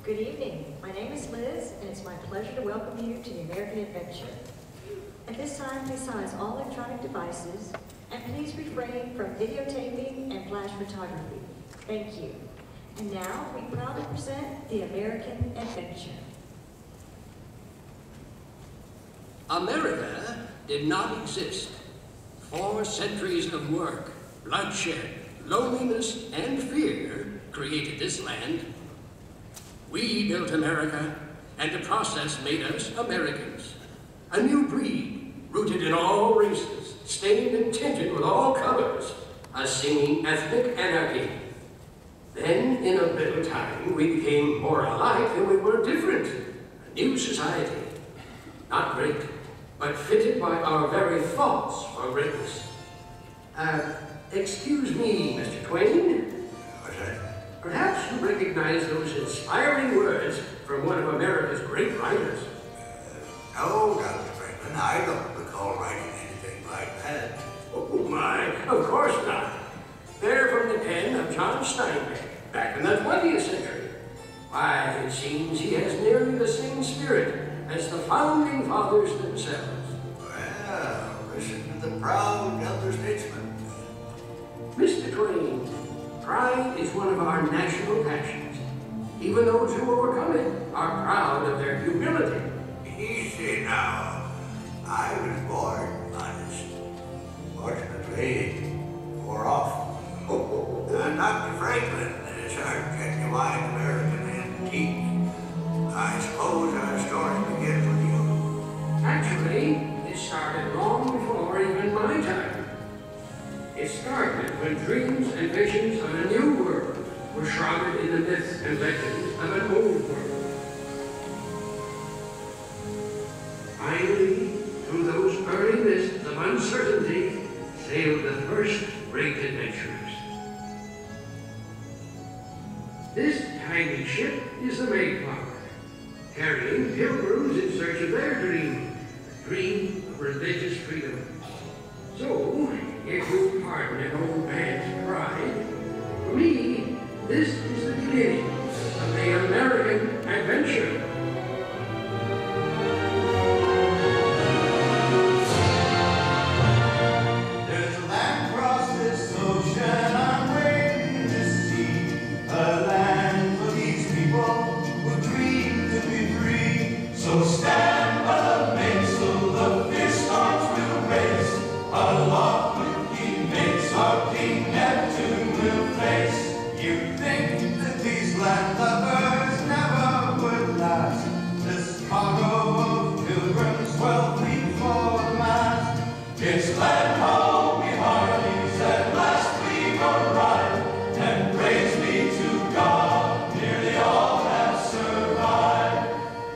Good evening. My name is Liz, and it's my pleasure to welcome you to the American Adventure. At this time, please silence all electronic devices, and please refrain from videotaping and flash photography. Thank you. And now, we proudly present the American Adventure. America did not exist. 4 centuries of work, bloodshed, loneliness, and fear created this land. We built America, and the process made us Americans. A new breed, rooted in all races, stained and tinted with all colors, a singing ethnic anarchy. Then, in a little time, we became more alike than we were different. A new society. Not great, but fitted by our very thoughts for greatness. Excuse me, Mr. Twain. What's that? Perhaps you recognize those inspiring words from one of America's great writers. No, Dr. Franklin, I don't recall writing anything like that. Oh my, of course not. They're from the pen of John Steinbeck, back in the 20th century. Why, it seems he has nearly the same spirit as the founding fathers themselves. Well, listen to the proud elder statesman. Mr. Twain, pride is one of our national passions. Even those who overcome it are proud of their humility. Easy now. I was born honest. Fortunately, more often. Dr. Franklin is our genuine American antique. I suppose our story begins with you. Actually, it started long before even my time. It started when dreams and visions of a new world were shrouded in the myths and legends of an old world. Finally, through those early mists of uncertainty, sailed the first great adventurers. This tiny ship is the Mayflower, carrying pilgrims in search of their dream, the dream of religious freedom. So, if you'll pardon an old man's pride, for me, this is the beginning of the American Adventure. There's a land across this ocean I'm waiting to see, a land for these people who dream to be free. So stand by the mainsail, the fierce storms will race, aloft with King Mates, our King Neptune will face. You think that these land lovers never would last, this cargo of pilgrims well fleet for the mast. It's land home, we hardies, at last we've arrived, and praise be to God, nearly all have survived.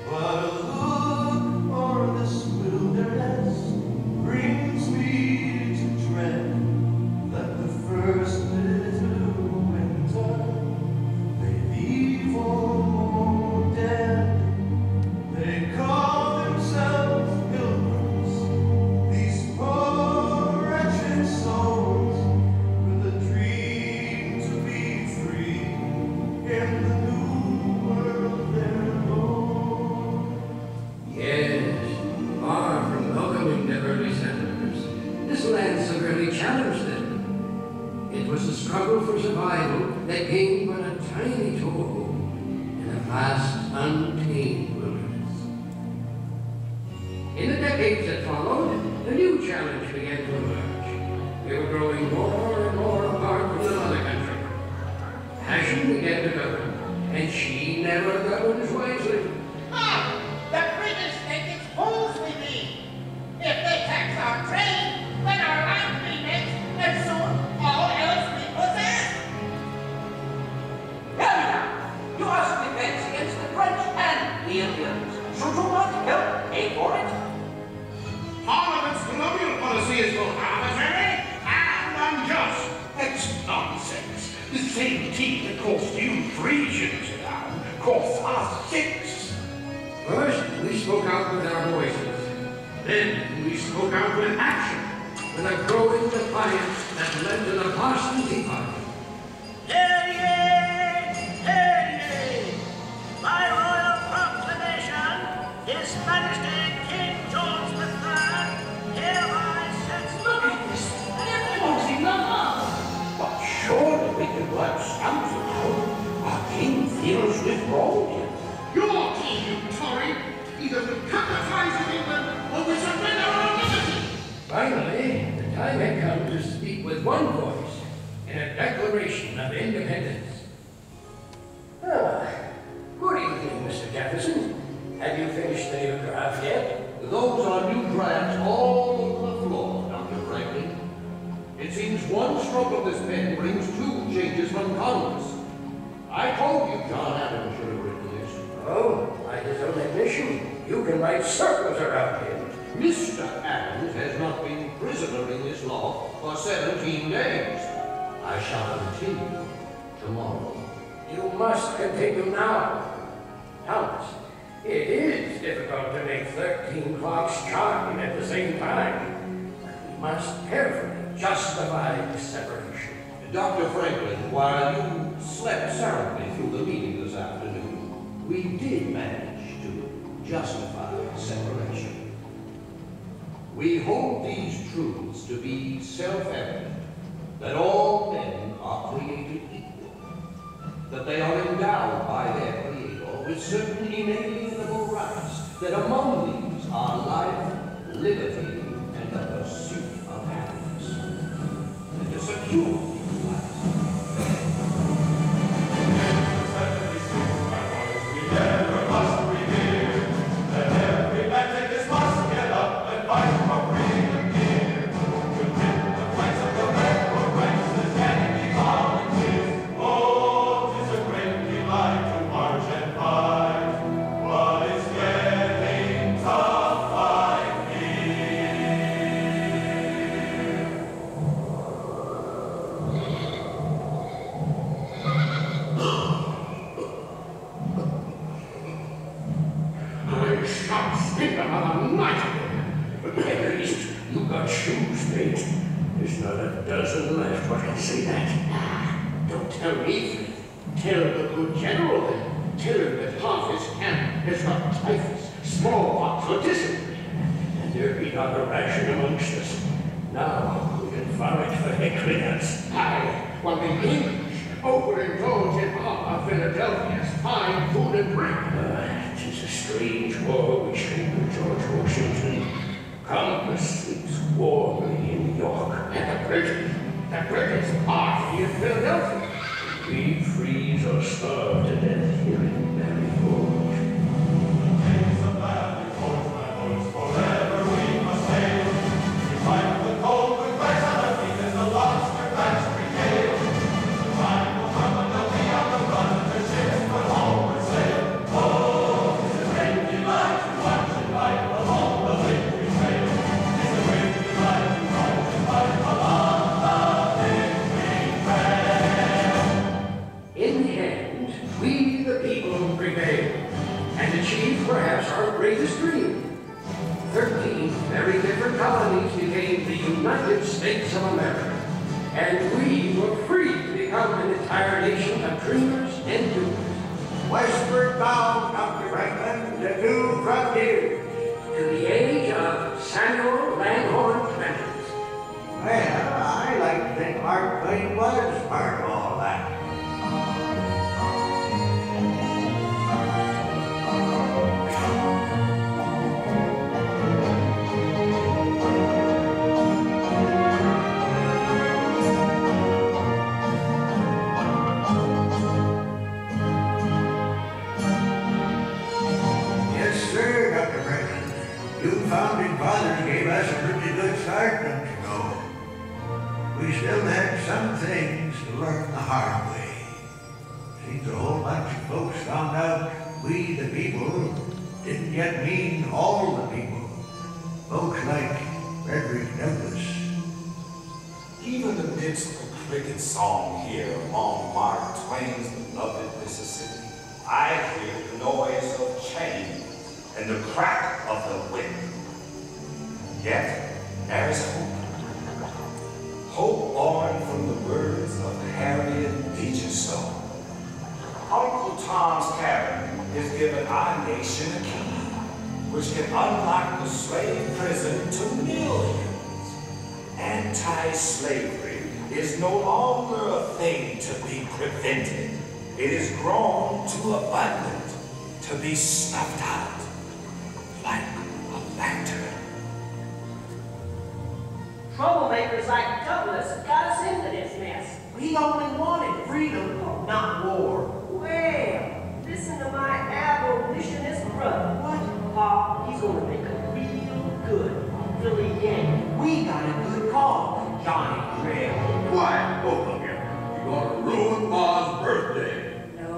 But a look o'er this wilderness brings me to dread that the first little winter may leave all more dead. They call themselves pilgrims, these poor wretched souls, with a dream to be free in the new world they're born. Yes, far from welcoming the early settlers, this land severely challenged them. It was a struggle for survival that gained but a tiny toehold in a vast, untamed wilderness. In the decades that followed, a new challenge began to emerge. We were growing more and more apart from the mother country. Passion began to govern, and she never governs wisely. The British think it's fools we be. If they tax our trade, then our land be next, and soon all else we possess. Now, you must defense against the French and the Indians. Should you not help pay for it? Parliament's colonial policy is both arbitrary and unjust. That's nonsense. The same tea that cost you 3 shillings a pound costs us 6. First, we spoke out with our voices. Then, we spoke out with action, with a growing defiance that led to the Boston Tea Party. Hey, hey, hey, hey. My with one voice in a declaration of independence. Good evening, Mr. Jefferson. Have you finished the new draft yet? Those are new drafts all over the floor, Dr. Franklin. It seems one stroke of this pen brings 2 changes from Congress. I told you John Adams should have written this. Oh, by his own admission, you can write circles around him. Mr. Adams has not been prisoner in this law for 17 days. I shall continue tomorrow. You must continue now. Thomas, it is difficult to make 13 clocks chime at the same time. We must carefully justify the separation. Dr. Franklin, while you slept soundly through the meeting this afternoon, we did manage to justify separation. We hold these truths to be self-evident, that all men are created equal, that they are endowed by their Creator with certain inalienable rights, that among these are life, liberty, and the pursuit of happiness. And to secure these rights, We never must reveal that every man take his must get up and fight for freedom here. To win the fights of the red or ranks that can be volunteers. Oh, 'tis a great delight to march and fight. What is getting tough, I fear. I shall speak another night. At least you got shoes, mate. There's not a dozen left what can say that. Don't tell me. Tell the good general then. Tell him that half his camp has got typhus, smallpox, or dysentery. And there be not a ration amongst us. Now we can forage for heckliners. Aye, while the English open indulge in our Philadelphia's fine food and drink. 'Tis a strange war we shape with George Washington. Countless sleeps warmly in York. And the British are here in Philadelphia. We freeze or starve to death here in Mary Forge. Days of battle, forge my voice, forever we must hail. We fight the cold with vitality as the lobster backs regale. The time will come when they'll be on the run and their ships will homeward sail. Oh, 'tis a great delight to watch and fight along the victory trail. 'Tis a great delight to watch and fight along the victory trail. In the end, we the people prevailed and achieved perhaps our greatest dream. 13 very different colonies became the United States of America, and we were free to become an entire nation of dreamers and doers. Westward bound, Dr. Franklin, to new frontiers. To the age of Samuel Langhorne Clemens. Well, I like to think Mark Twain was part of all that. Yes, sir, Dr. Franklin. You founding fathers gave us a pretty good start, don't you know? We still had some things to learn the hard way. Seems a whole bunch of folks found out we the people didn't yet mean all the people. Folks like Frederick Douglass. Even amidst the cricket song here among Mark Twain's beloved Mississippi, I hear the noise of change and the crack of the whip. Yet there is hope. Hope born from the words of Harriet Beecher Stowe. Uncle Tom's Cabin has given our nation a key, which can unlock the slave prison to millions. Anti-slavery is no longer a thing to be prevented. It is grown too abundant to be snuffed out like a lantern. Troublemakers like Douglas got us into this mess? We only wanted freedom, not war. Well, listen to my abolitionist brother. What? Pa, he's gonna make a real good Philly Yankee. We got a good call, Johnny Drill. Quiet, both of you. You're gonna ruin Ma's birthday. No.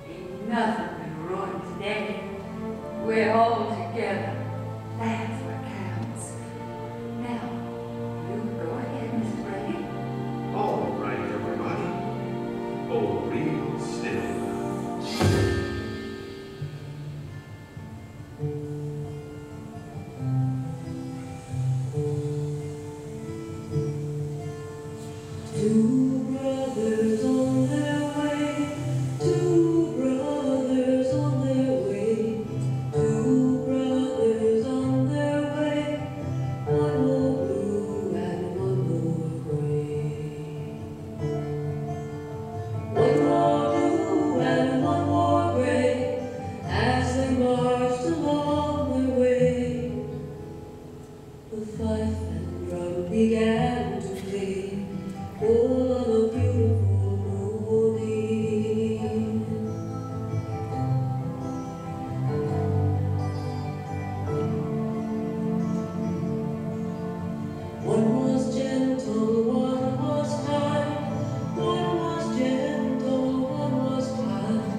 Ain't nothing been ruined today. We're all together. That's what counts. Now, you go ahead, Mr. Brady. All right, everybody. Hold real still. Two brothers on their way, two brothers on their way, two brothers on their way, one more blue and one more gray. One more blue and one more gray, as they marched along their way. The fife and drum began to play, all on a beautiful morning. One was gentle, one was kind. One was gentle, one was kind.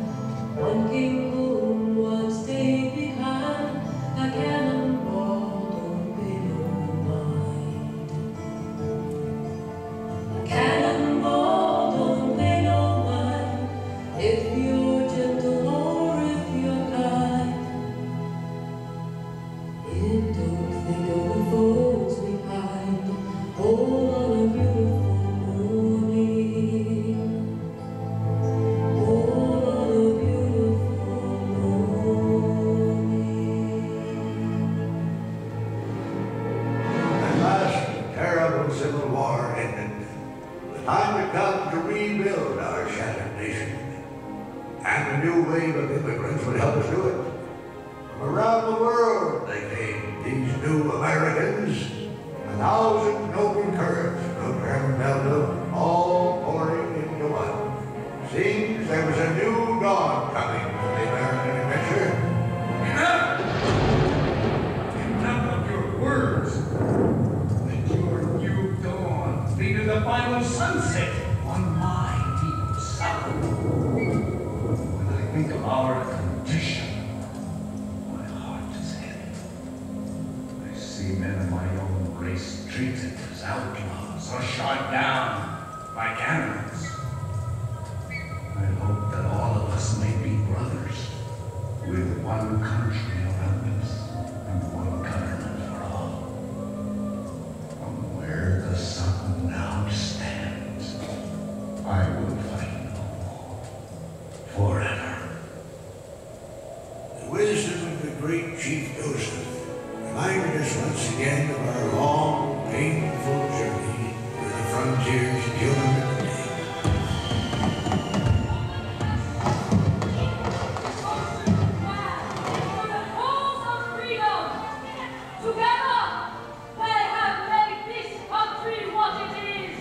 One came home, one stayed behind. A cannonball, don't pay no mind. A cannonball, don't pay no mind. If you're gentle or if you're kind. It don't think of the foes behind. All on a beautiful morning. All on a beautiful morning. At last, the terrible Civil War ended. The time had come to rebuild our shattered nation. And a new wave of immigrants would help us do it. From around the world they came, these new Americans. 1,000 noble courage from Herman all pouring into one. Seems there was a new dawn coming for the American adventure. Enough! Enough of your words. Let your new dawn be to the final sunset on my deep south. When I think of our condition, my heart is heavy. I see men of my own race treated as outlaws or shot down like animals. I hope that all of us may be brothers, with one country around us and one government for all. From where the sun now stands, I will fight no more, forever. The wisdom of the great Chief Joseph reminded us once again of our long, painful journey through the frontiers of human liberty. For the cause of freedom, together they have made this country what it is.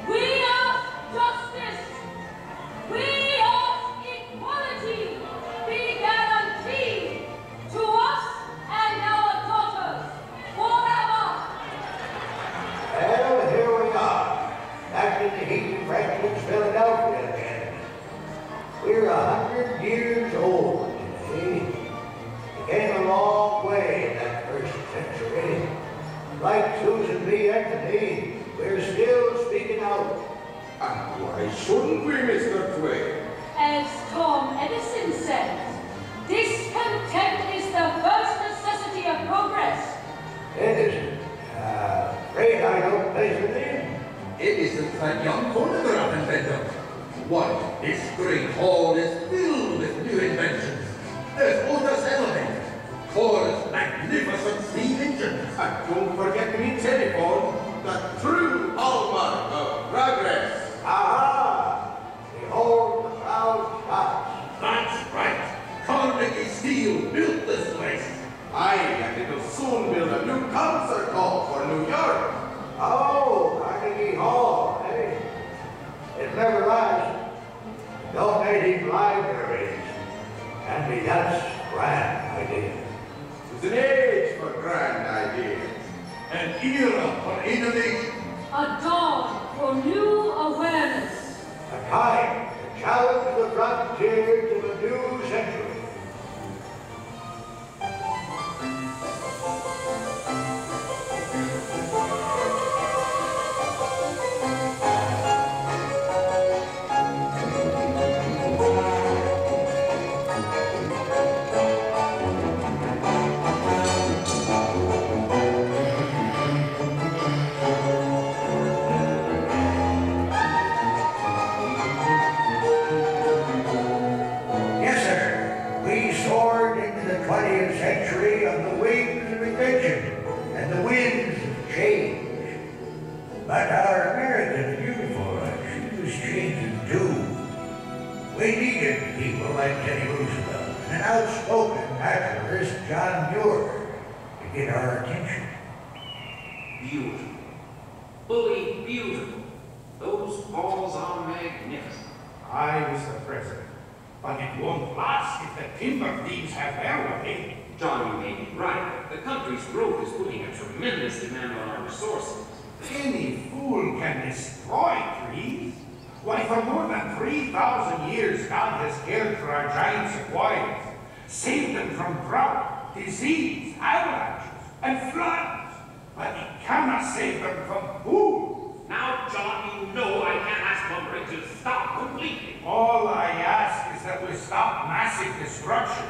We ask justice. We ask equality be guaranteed to us and our daughters forever. Well, here we are, back in the heat of Franklin's Philadelphia again. We're 100 years old today. We came a long way in that first century. Like Susan B. Anthony, we're still speaking out. And why shouldn't we, Mr. Twain? As Tom Edison says, discontent is the first necessity of progress. Edison, afraid I don't place with him. Edison's that young phonograph inventor. Why, this great hall is filled with new inventions. There's Otis elevator, Ford's magnificent steam engine, And don't forget me telephone, the true hallmark of progress. Aha! Behold the proud Scots. That's right. Carnegie Steel built this place. Aye, and it'll soon build a new concert hall for New York. Oh, Carnegie Hall. clever lies. Donating libraries can be that's grand idea. It's an age for grand ideas, an era for innovation. A dawn for new awareness. A time to challenge the frontiers of a new century. Century of the wings of invention and the winds of change. But our American uniform, she was changing too. We needed people like Teddy Roosevelt and an outspoken naturalist, John Muir, to get our attention. Beautiful. Bully beautiful. Those falls are magnificent. I was the president. But it won't last if the timber thieves have their way. John, you may be right. The country's growth is putting a tremendous demand on our resources. Any fool can destroy trees. Why, for more than 3,000 years, God has cared for our giant sequoias, saved them from drought, disease, avalanches, and floods. But He cannot save them from fools. Now, John, you know I can't ask lumbering to stop completely. All I ask is that we stop massive destruction.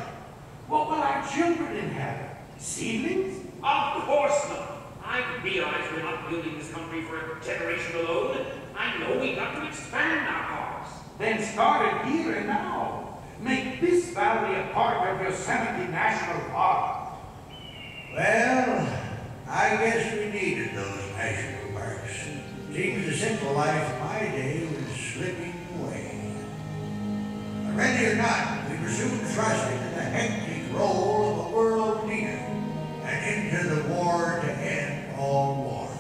What will our children inherit? Seedlings? Of course not. I realize we're not building this country for a generation alone. I know we've got to expand our parks. Then start it here and now. Make this valley a part of Yosemite National Park. Well, I guess we needed those national parks. Seems the simple life of my day was slipping away. But ready or not, we were soon thrust into the hectic role of a world leader and into the war to end all wars.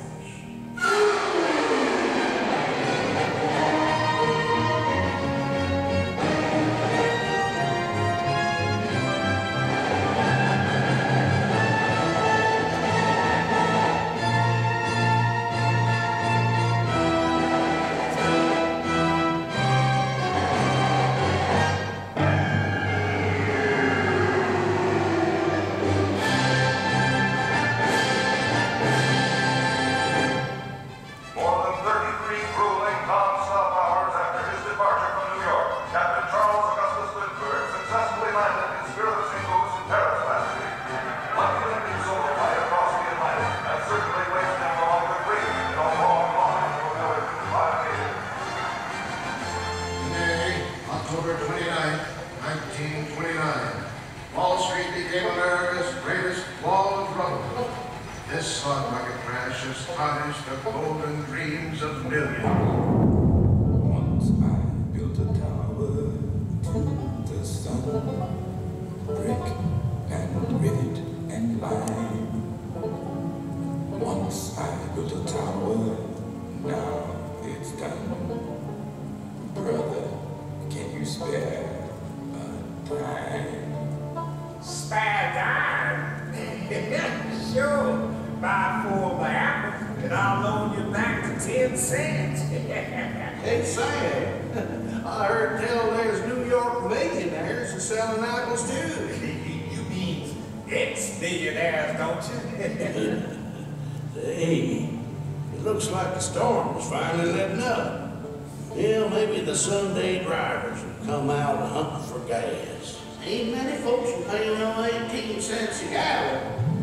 Sunday drivers would come out and hunt for gas. Ain't many folks will pay no 18 cents a gallon.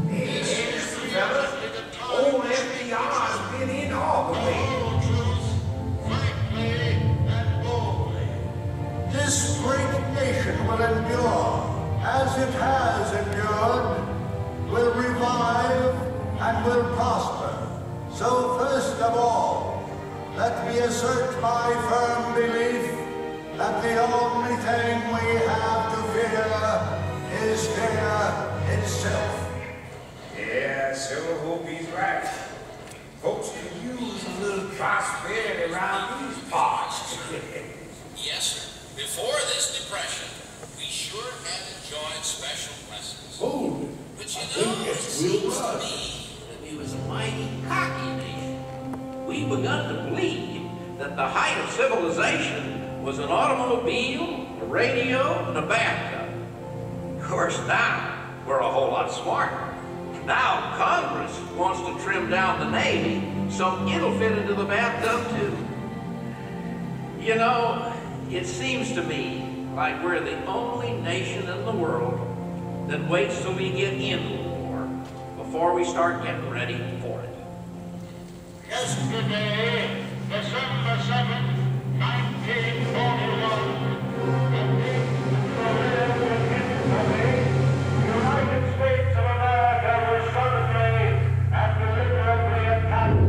Yes, fellas. Old FDR's been in all the way. This great nation will endure, as it has endured, will revive and will prosper. So first of all, let me assert my firm belief that the only thing we have to fear is fear itself. Yeah, sure hope he's right. Folks can use a little prosperity around these parts. Yes, sir. Before this depression, we sure had enjoyed special blessings. Oh, But you know, it seems to me that we was a mighty cocky nation. We begun to believe that the height of civilization was an automobile, a radio, and a bathtub. Of course, now we're a whole lot smarter. Now Congress wants to trim down the Navy so it'll fit into the bathtub too. You know, it seems to me like we're the only nation in the world that waits till we get into the war before we start getting ready for it. Yesterday, December 7th, 1941, the United States of America was suddenly and deliberately attacked.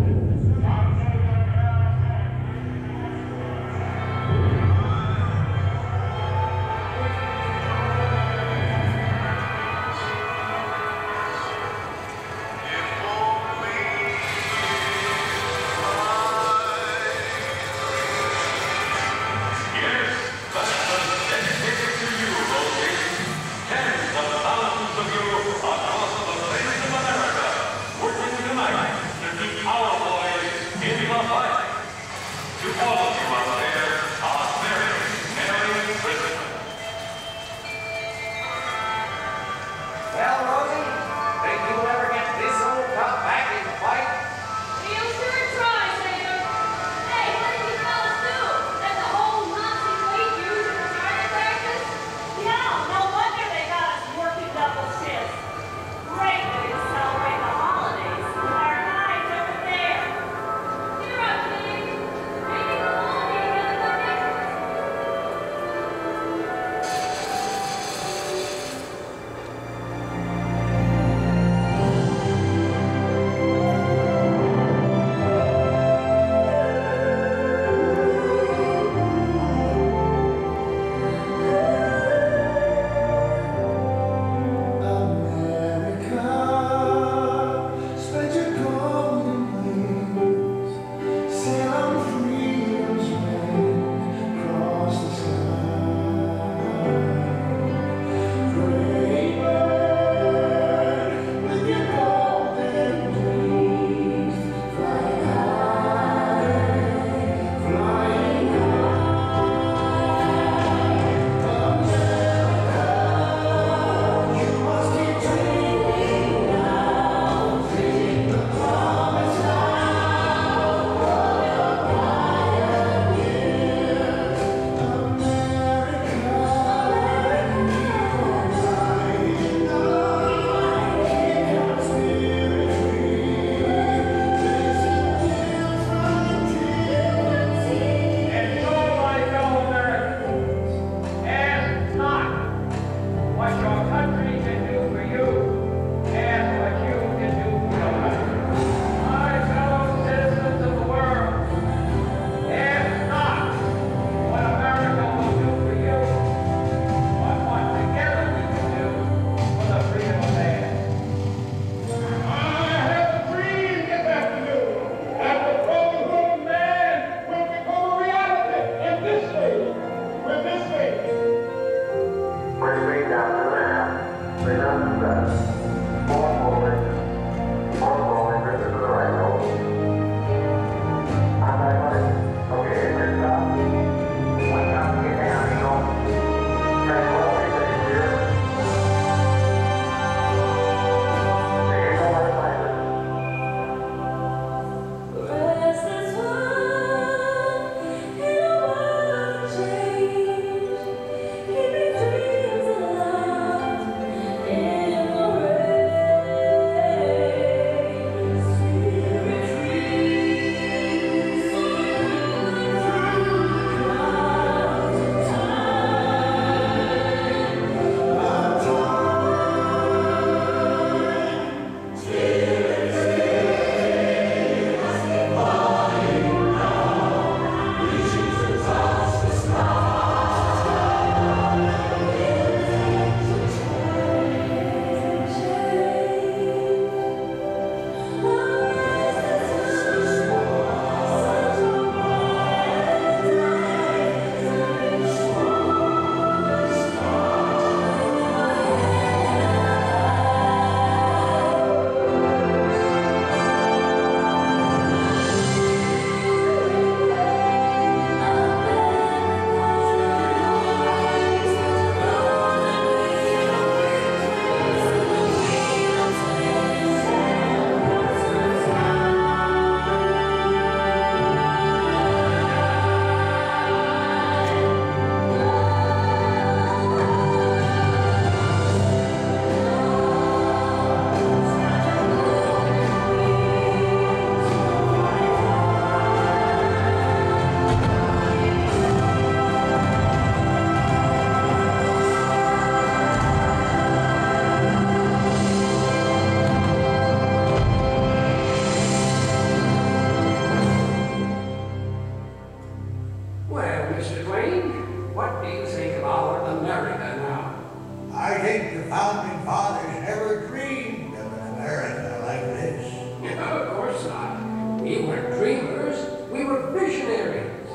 We weren't dreamers, we were visionaries.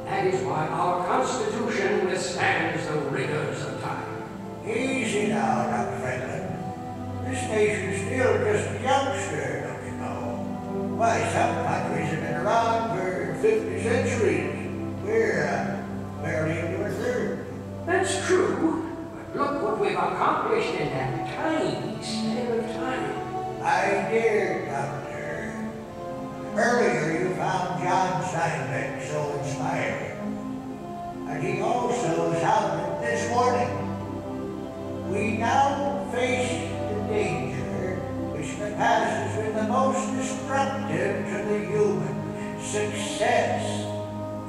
That is why our Constitution withstands the rigors of time. Easy now, Dr. Franklin. This nation's still just a youngster, don't you know? Why, some countries have been around for 50 centuries. We're barely into a third. That's true, but look what we've accomplished in that tiny span of time. My dear Doctor, earlier you found John Steinbeck so inspiring. And he also sounded this warning. We now face the danger which in the past has been the most destructive to the human. Success,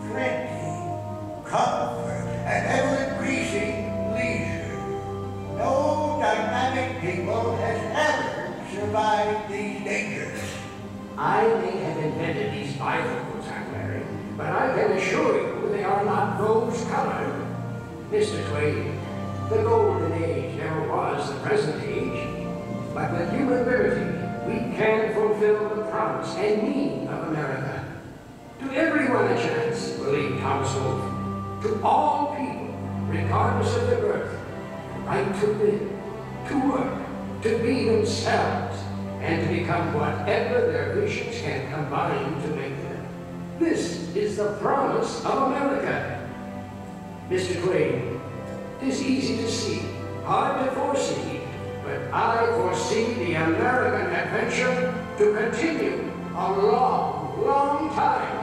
plenty, comfort, and ever-increasing leisure. No dynamic people has ever survived these dangers. I may have invented these bifocals I'm wearing, but I can assure you they are not rose-colored. Mr. Twain, the golden age never was the present age, but with human liberty, we can fulfill the promise and need of America. To everyone a chance, believed Thomas Wolfe. To all people, regardless of their birth, the right to live, to work, to be themselves, and to become whatever their visions can combine to make them. This is the promise of America. Mr. Twain, it is easy to see, hard to foresee, but I foresee the American adventure to continue a long, long time.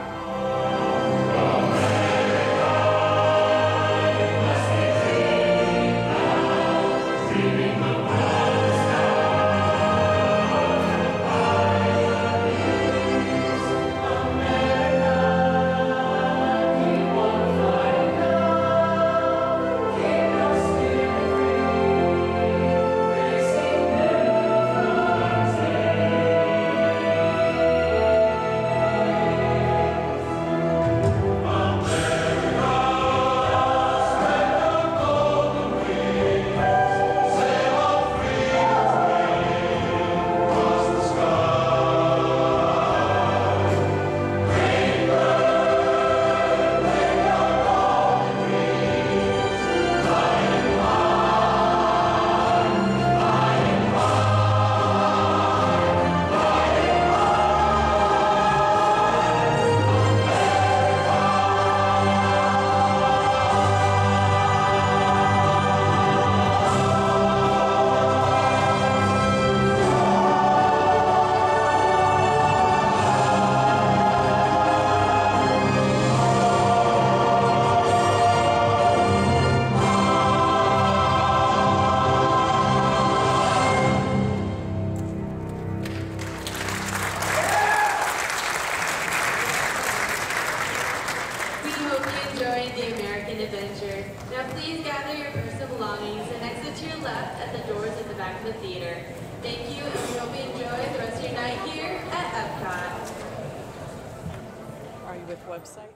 Please gather your personal belongings and exit to your left at the doors at the back of the theater. Thank you, and we hope you enjoy the rest of your night here at Epcot. Are you with website?